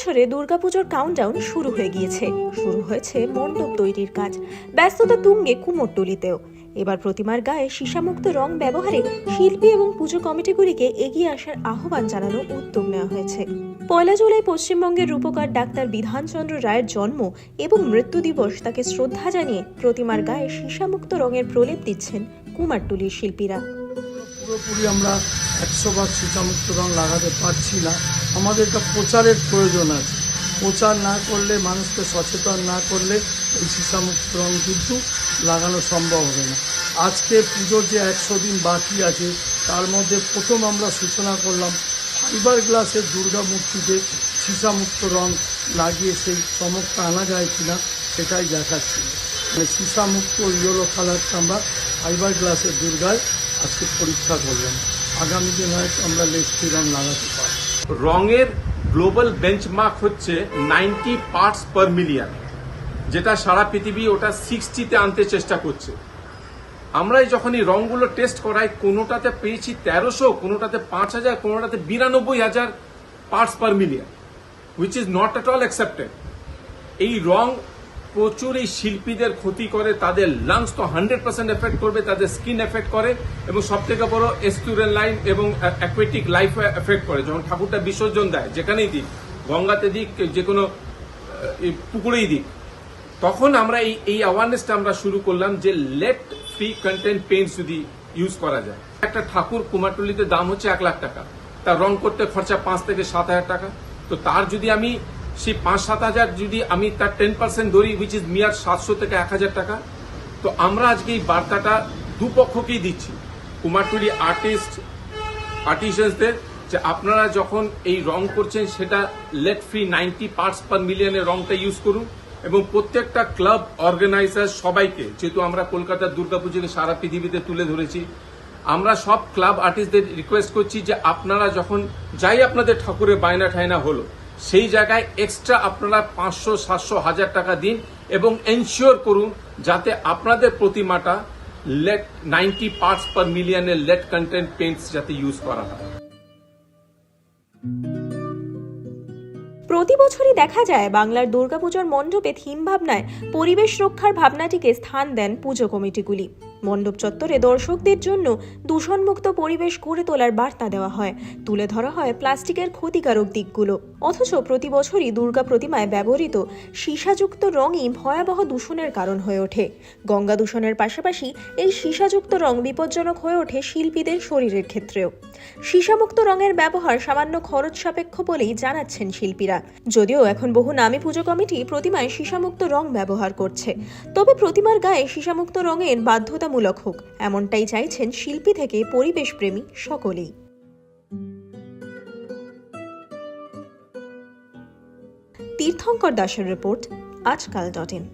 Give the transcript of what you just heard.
বছরে দুর্গাপুজোর কাউন্টডাউন শুরু হয়ে গিয়েছে। শুরু হয়েছে মণ্ডপ তৈরির কাজ, ব্যস্ততা তুঙ্গে কুমোরটুলিতেও। এবার প্রতিমার গায়ে সীসামুক্ত রং ব্যবহারে শিল্পী এবং পুজো কমিটিগুলিকে এগিয়ে আসার আহ্বান জানানোর উদ্যোগ নেওয়া হয়েছে। ১ জুলাই পশ্চিমবঙ্গের রূপকার ডাক্তার বিধানচন্দ্র রায়ের জন্ম এবং মৃত্যু দিবস, তাকে শ্রদ্ধা জানিয়ে প্রতিমার গায়ে সীসামুক্ত রঙের প্রলেপ দিচ্ছেন কুমারটুলির শিল্পীরা। পুরোপুরি আমরা ১০০ সীসামুক্ত রং লাগাতে পারছি না। আমাদের একটা প্রচারের প্রয়োজন আছে। প্রচার না করলে, মানুষকে সচেতন না করলে এই সীসামুক্ত রং কিন্তু লাগানো সম্ভব হবে না। আজকে পুজোর যে ১০০ দিন বাকি আছে, তার মধ্যে প্রথম আমরা সূচনা করলাম ফাইবার গ্লাসের দুর্গা মূর্তিতে সীসামুক্ত রং লাগিয়ে সেই চমকটা আনা যায় কিনা সেটাই দেখাচ্ছি। মানে সীসামুক্ত ইয়েলো কালারটা আমরা ফাইবার গ্লাসের দুর্গায় আজকে পরীক্ষা করলাম। আগামী দিন হয়তো আমরা লেট্রি রং লাগাতে পারি। রঙের গ্লোবাল বেঞ্চমার্ক হচ্ছে 90 পার্টস পার মিলিয়ন, যেটা সারা পৃথিবী ওটা 60-তে আনতে চেষ্টা করছে। আমরা যখন এই রঙগুলো টেস্ট করাই, কোনোটাতে পেয়েছি 1300, কোনোটাতে 5000, কোনোটাতে 92,000 parts per million, which is not at all accepted. এই রং প্রচুর এই শিল্পীদের ক্ষতি করে, তাদের লাংস তো 100% এফেক্ট করবে, তাদের স্কিন এফেক্ট করে, এবং সব থেকে বড় এস্টুরেন লাইন এবং অ্যাকুয়েটিক লাইফ এফেক্ট করে। যখন ঠাকুরটা বিসর্জন দেয়, যেখানেই দিক, গঙ্গাতে দিক, যে কোনো পুকুরেই দিক, তখন আমরা এই অ্যাওয়ারনেসটা আমরা শুরু করলাম যে লেট ফ্রি কন্টেন্ট পেইন্টস যদি ইউজ করা যায়। একটা ঠাকুর কুমারটুলিতে দাম হচ্ছে 1 লাখ টাকা, তার রং করতে খরচা 5 থেকে 7 হাজার টাকা। তো তার যদি আমি সেই 5-7 হাজার যদি আমি তার 10% ধরি, উইচ ইজ মিয়ার 700 থেকে 1,000 টাকা। তো আমরা আজকে এই বার্তাটা দুপক্ষকেই দিচ্ছি, কুমারটুলি আর্টিসানসদের, যে আপনারা যখন এই রং করছেন সেটা লেট ফ্রি 90 পার্টস পার মিলিয়নের রংটা ইউজ করুন। এবং প্রত্যেকটা ক্লাব অর্গানাইজার সবাইকে, যেহেতু আমরা কলকাতার দুর্গাপুজোকে সারা পৃথিবীতে তুলে ধরেছি, আমরা সব ক্লাব আর্টিস্টদের রিকোয়েস্ট করছি যে আপনারা যখন যাই আপনাদের ঠাকুরের বায়না ঠায়না হলো, সেই জায়গায় এক্সট্রা আপনারা 500, 700, 1000 টাকা দিন এবং এনশিওর করুন যাতে আপনাদের প্রতিমাটা লেট 90 পার্টস পার মিলিয়নের লেট কন্টেন্ট পেইন্টস যাতে ইউজ করা হয়। প্রতি বছরই দেখা যায় বাংলার দুর্গাপুজোর মণ্ডপে থিম ভাবনায় পরিবেশ রক্ষার ভাবনাটিকে স্থান দেন পুজো কমিটিগুলি। মণ্ডপ চত্বরে দর্শকদের জন্য দূষণমুক্ত পরিবেশ গড়ে তোলার বার্তা দেওয়া হয়, তুলে ধরা হয় প্লাস্টিকের ক্ষতিকারক দিকগুলো। অথচ প্রতি বছরই দুর্গা প্রতিমায় ব্যবহৃত সীসাযুক্ত রঙই ভয়াবহ দূষণের কারণ হয়ে ওঠে। গঙ্গা দূষণের পাশাপাশি এই সীসাযুক্ত রং বিপজ্জনক হয়ে ওঠে শিল্পীদের শরীরের ক্ষেত্রেও। সীসামুক্ত রঙের ব্যবহার সামান্য খরচ সাপেক্ষ বলেই জানাচ্ছেন শিল্পীরা। যদিও এখন বহু নামী পুজো কমিটি প্রতিমায় সীসামুক্ত রং ব্যবহার করছে, তবে প্রতিমার গায়ে সীসামুক্ত রঙের বাধ্যতামূলক হোক, এমনটাই চাইছেন শিল্পী থেকে পরিবেশ প্রেমী সকলেই। তীর্থঙ্কর দাসের রিপোর্ট, আজকাল.in।